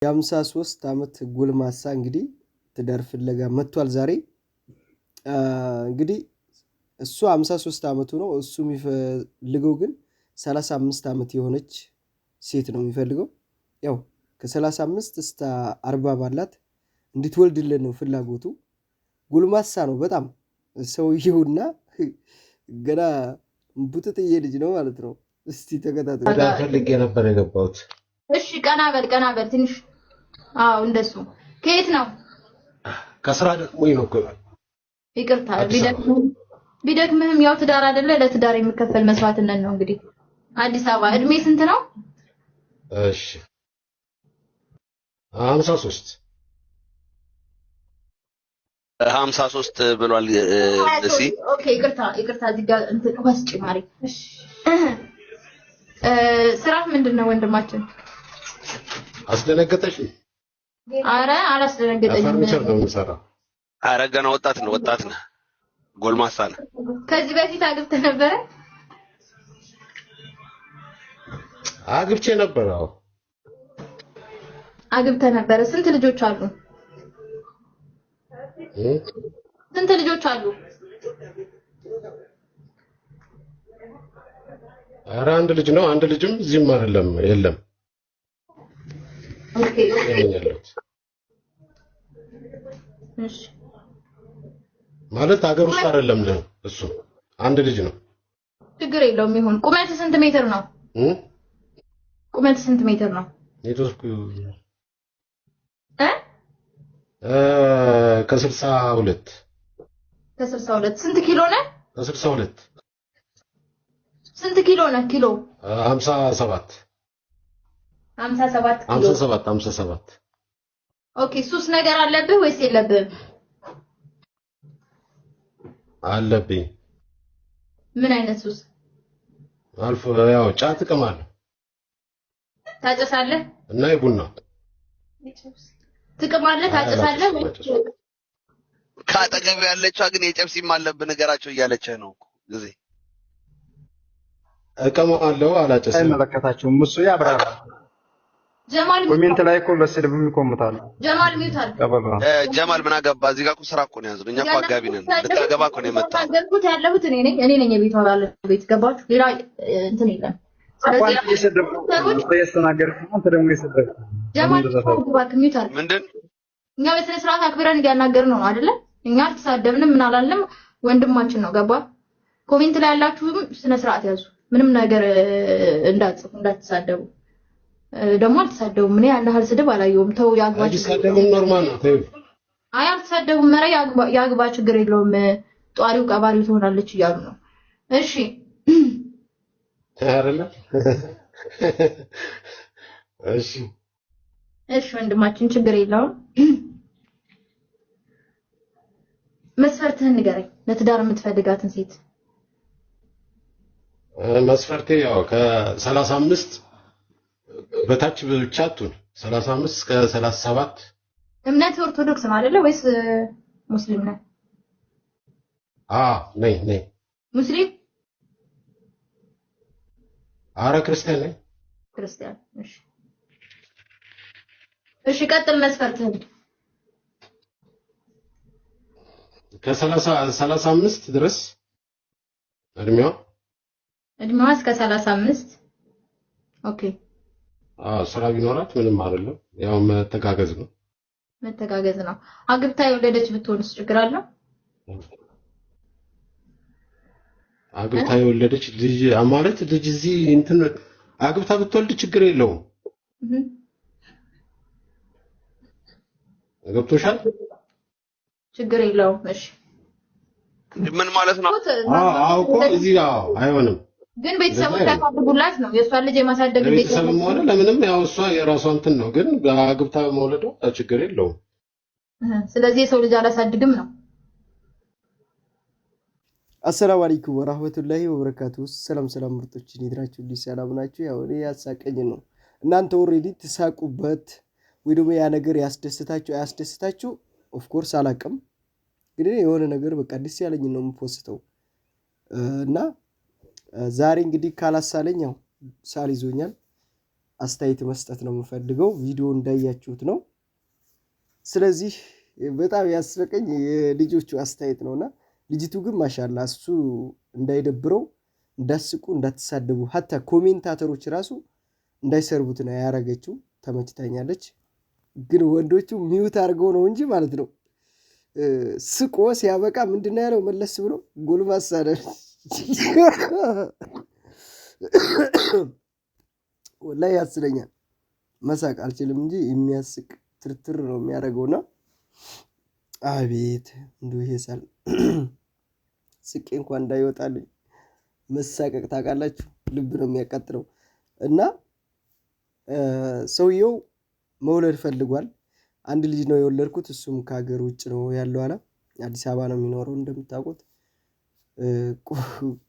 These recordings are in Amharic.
የ53 ዓመት ጎልማሳ እንግዲህ ትዳር ፍለጋ መጥቷል ዛሬ። እንግዲህ እሱ 53 ዓመቱ ነው። እሱ የሚፈልገው ግን 35 ዓመት የሆነች ሴት ነው የሚፈልገው። ያው ከ35 እስከ 40 ባላት እንድትወልድልን ነው ፍላጎቱ። ጎልማሳ ነው በጣም ሰውየውና ገና ቡጥጥዬ ልጅ ነው ማለት ነው። እስቲ ተከታተሉ። ትዳር ፈልጌ ነበር የገባሁት። እሺ ቀና በል ትንሽ። አዎ እንደሱ። ከየት ነው? ከስራ ደክሞኝ ነው እኮ። ይቅርታ ቢደክምህም ያው ትዳር አይደለ? ለትዳር የሚከፈል መስዋዕትነት ነው እንግዲህ። አዲስ አበባ። እድሜ ስንት ነው? እሺ 53 ብሏል። እሺ ኦኬ። ይቅርታ እዚህ ጋር እንትን ወስጭ ማሪ። እሺ ስራህ ምንድነው ወንድማችን? አስደነገጠሽ? አረ አላስደነገጠኝም። ፈርኒቸር ነው የምሰራው። አረ ገና ወጣት ነህ፣ ጎልማሳ ነህ። ከዚህ በፊት አግብተህ ነበረ? አግብቼ ነበር። አዎ አግብተህ ነበረ። ስንት ልጆች አሉ? ስንት ልጆች አሉ? አረ አንድ ልጅ ነው። አንድ ልጅም እዚህም አይደለም የለም። ኦኬ እሺ። ማለት ሀገር ውስጥ አይደለም እሱ አንድ ልጅ ነው። ችግር የለውም ይሁን። ቁመት ስንት ሜትር ነው? ቁመት ስንት ሜትር ነው? ኔትወርክ ከ62 ስንት ኪሎ ነህ? ከ62 ስንት ኪሎ ነህ? ኪሎ 57 ኪሎ 57 ኦኬ። ሱስ ነገር አለብህ ወይስ የለብህም? አለብኝ። ምን አይነት ሱስ? አልፎ ያው ጫት እቅማለሁ። ታጨሳለህ? እና የቡና ትቅማለህ? ታጨሳለህ? ካጠገብ ያለችዋ ግን የጨብሲም አለብህ ነገራቸው እያለችህ ነው እኮ ጊዜ እቅማለሁ አላጨስም። አይመለከታቸውም። እሱ ያብራራል። ጀማል ኮሜንት ላይ እኮ በስድብም ይቆምታል። ጀማል ሚውታል። ጀማል ምን አገባ? እዚህ ጋር እኮ ስራ እኮ ነው ያዝነው። እኛ እኮ አጋቢ ነን። ልታገባ እኮ ነው የመጣው። ያገርኩት ያለሁት እኔ ነኝ የቤቷ ባለቤት። ገባችሁ? ሌላ እንትን የለም። ስለዚህ አንተ ደግሞ የሰደብክ ጀማል ሚውታል። ምንድን እኛ በስነ ስርዓት አክብረን እያናገርን ነው አይደለ? እኛ አልተሳደብንም ምን አላልንም። ወንድማችን ነው። ገባ? ኮሜንት ላይ ያላችሁም ስነ ስርዓት ያዙ። ምንም ነገር እንዳትጽፉ፣ እንዳትሳደቡ። ደግሞ አልተሳደቡም። እኔ ያን ያህል ስድብ አላየሁም። ተው ያግባችሁ። አይሳደቡም፣ ኖርማል ነው። ተው አይ አልተሳደቡም። መረ ያግባ ችግር የለውም። ጧሪው ቀባሪው ትሆናለች እያሉ ነው። እሺ አይደለ? እሺ ወንድማችን ችግር የለውም። መስፈርትህን ንገረኝ። ለትዳር የምትፈልጋትን ሴት መስፈርቴ ያው ከ35 በታች ብቻ አትሁን። 35 እስከ 37። እምነት ኦርቶዶክስ ነው አይደለ ወይስ ሙስሊም ነህ? ነኝ። ሙስሊም? አረ ክርስቲያን ነኝ። ክርስቲያን። እሺ ቀጥል መስፈርትህን። ከ35 ድረስ እድሜዋ እስከ 35። ኦኬ። ስራ ቢኖራት ምንም አይደለም። ያው መተጋገዝ ነው። አግብታ የወለደች ብትሆንስ ችግር አለው? አግብታ የወለደች ልጅ ማለት ልጅ እዚህ እንትን አግብታ ብትወልድ ችግር የለውም። ገብቶሻል? ችግር የለውም። እሺ ምን ማለት ነው? አውቆ እዚህ አይሆንም። ግን ቤተሰቦች ያሳድጉላት ነው። የሷን ልጅ የማሳደግ ቤተሰብም ሆነ ለምንም ያው እሷ የራሷ እንትን ነው። ግን አግብታ መውለዷ ችግር የለውም። ስለዚህ የሰው ልጅ አላሳድግም ነው። አሰላሙ አለይኩም ወራህመቱላሂ ወበረካቱ። ሰላም ምርጦች፣ እንዴት ናችሁ? ሰላም ናችሁ? ያው እኔ ያሳቀኝ ነው። እናንተ ኦሬዲ ተሳቁበት ወይ ደግሞ ያ ነገር ያስደስታችሁ ኦፍ ኮርስ አላቅም። ግን የሆነ ነገር በቃ ደስ ያለኝ ነው የምፖስተው እና ዛሬ እንግዲህ ካላሳለኝ ያው ሳል ይዞኛል። አስተያየት መስጠት ነው የምፈልገው። ቪዲዮ እንዳያችሁት ነው። ስለዚህ በጣም ያስፈቀኝ የልጆቹ አስተያየት ነውና ልጅቱ ግን ማሻላ እሱ እንዳይደብረው እንዳስቁ እንዳትሳደቡ ሀታ ኮሜንታተሮች ራሱ እንዳይሰርቡት ነው ያረገችው። ተመችታኛለች። ግን ወንዶቹ ሚውት አድርገው ነው እንጂ ማለት ነው ስቆ ሲያበቃ ምንድነው ያለው መለስ ብሎ ጎልማሳ ነው ወላሂ ያስለኛል። መሳቅ አልችልም እንጂ የሚያስቅ ትርትር ነው የሚያደርገውና አቤት እንደው ይሄ ሳል ስቄ እንኳን እንዳይወጣልኝ መሳቀቅ ታውቃላችሁ ልብ ነው የሚያቃጥለው። እና ሰውየው መውለድ ፈልጓል። አንድ ልጅ ነው የወለድኩት፣ እሱም ከሀገር ውጭ ነው ያለው አለ። አዲስ አበባ ነው የሚኖረው እንደምታውቁት።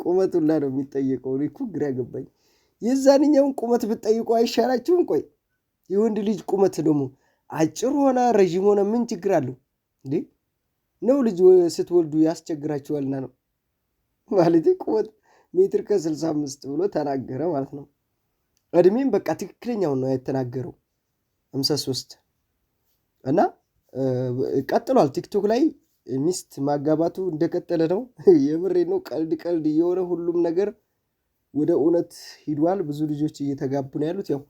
ቁመቱን ላይ ነው የሚጠየቀው። እኔ እኮ ግራ ገባኝ። የዛንኛውን ቁመት ብትጠይቁ አይሻላችሁም? ቆይ የወንድ ልጅ ቁመት ደግሞ አጭር ሆነ ረዥም ሆነ ምን ችግር አለው እንዴ? ነው ልጅ ስትወልዱ ያስቸግራችኋልና ነው ማለት ቁመት ሜትር ከ65 ብሎ ተናገረ ማለት ነው። እድሜም በቃ ትክክለኛውን ነው የተናገረው 53 እና ቀጥሏል። ቲክቶክ ላይ ሚስት ማጋባቱ እንደቀጠለ ነው። የምሬ ነው። ቀልድ እየሆነ ሁሉም ነገር ወደ እውነት ሂዷል። ብዙ ልጆች እየተጋቡ ነው ያሉት። ያው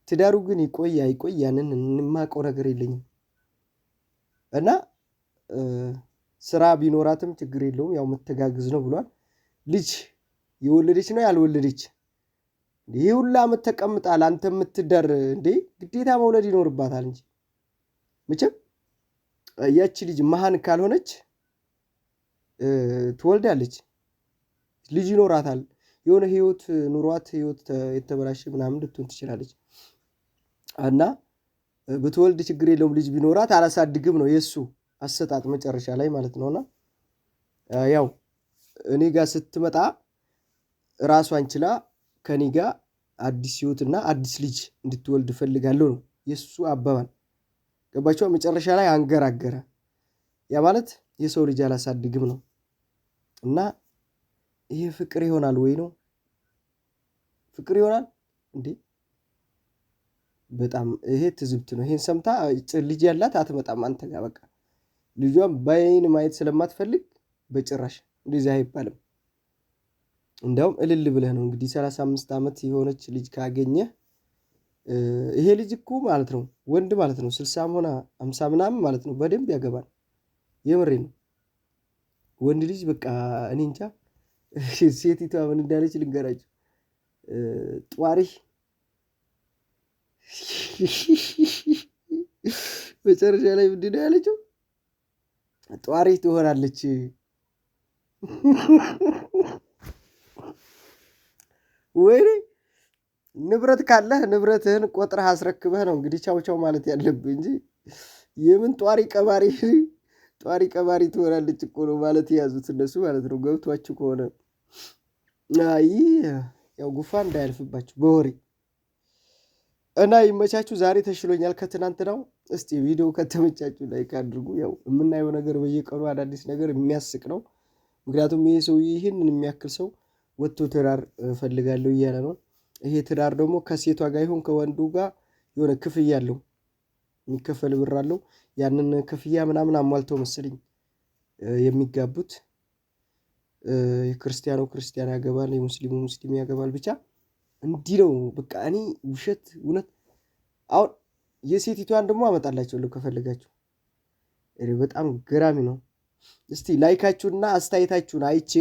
ትዳሩ ግን ይቆይ አይቆይ ያንን የማውቀው ነገር የለኝም። እና ስራ ቢኖራትም ችግር የለውም ያው መተጋግዝ ነው ብሏል። ልጅ የወለደች ነው ያልወለደች ይሄ ሁላ ዓመት ተቀምጣል። አንተ የምትዳር እንዴ ግዴታ መውለድ ይኖርባታል እንጂ መቼም ያቺ ልጅ መሃን ካልሆነች ትወልዳለች። ልጅ ይኖራታል። የሆነ ህይወት ኑሯት ህይወት የተበላሸ ምናምን ልትሆን ትችላለች። እና ብትወልድ ችግር የለውም። ልጅ ቢኖራት አላሳድግም ነው የሱ አሰጣጥ መጨረሻ ላይ ማለት ነውና ያው እኔ ጋር ስትመጣ ራሷን ችላ ከኔ ጋር አዲስ ህይወትና አዲስ ልጅ እንድትወልድ ፈልጋለሁ ነው የሱ አባባል። ገባችሁ? መጨረሻ ላይ አንገራገረ። ያ ማለት የሰው ልጅ አላሳድግም ነው። እና ይሄ ፍቅር ይሆናል ወይ ነው? ፍቅር ይሆናል እንዴ? በጣም ይሄ ትዝብት ነው። ይሄን ሰምታ ልጅ ያላት አትመጣም አንተ ጋር በቃ ልጇን በአይን ማየት ስለማትፈልግ በጭራሽ እንደዚህ አይባልም። እንደውም እልል ብለህ ነው እንግዲህ 35 ዓመት የሆነች ልጅ ካገኘህ ይሄ ልጅ እኮ ማለት ነው ወንድ ማለት ነው 60 ሆነ 50 ምናምን ማለት ነው በደንብ ያገባል። የምሬ ነው። ወንድ ልጅ በቃ እኔ እንጃ ሴቲቷ ምን እንዳለች ልንገራችሁ። ጧሪ መጨረሻ ላይ ምንድን ነው ያለችው? ጧሪ ትሆናለች። ወይኔ ንብረት ካለህ ንብረትህን ቆጥረህ አስረክበህ ነው እንግዲህ ቻው ቻው ማለት ያለብህ እንጂ የምን ጧሪ ቀባሪ ትሆናለች እኮ ነው ማለት የያዙት እነሱ ማለት ነው። ገብቷችሁ ከሆነ አይ ያው ጉፋን እንዳያልፍባችሁ በወሬ እና ይመቻችሁ። ዛሬ ተሽሎኛል ከትናንትናው። እስቲ ቪዲዮ ከተመቻችሁ ላይክ አድርጉ። ያው የምናየው ነገር በየቀኑ አዳዲስ ነገር የሚያስቅ ነው። ምክንያቱም ይሄ ሰውዬ ይህንን የሚያክል ሰው ወጥቶ ትዳር እፈልጋለሁ እያለ ነው። ይሄ ትዳር ደግሞ ከሴቷ ጋር ይሁን ከወንዱ ጋር የሆነ ክፍያ አለው፣ የሚከፈል ብር አለው። ያንን ክፍያ ምናምን አሟልተው መሰለኝ የሚጋቡት። የክርስቲያኑ ክርስቲያን ያገባል፣ የሙስሊሙ ሙስሊም ያገባል። ብቻ እንዲህ ነው በቃ። እኔ ውሸት እውነት አሁን የሴቲቷን ደግሞ አመጣላችኋለሁ ከፈለጋችሁ። በጣም ገራሚ ነው። እስቲ ላይካችሁና አስተያየታችሁን አይቼ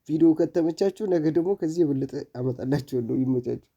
ቪዲዮ ከተመቻችሁ ነገ ደግሞ ከዚህ የበለጠ አመጣላችኋለሁ። ይመቻችሁ።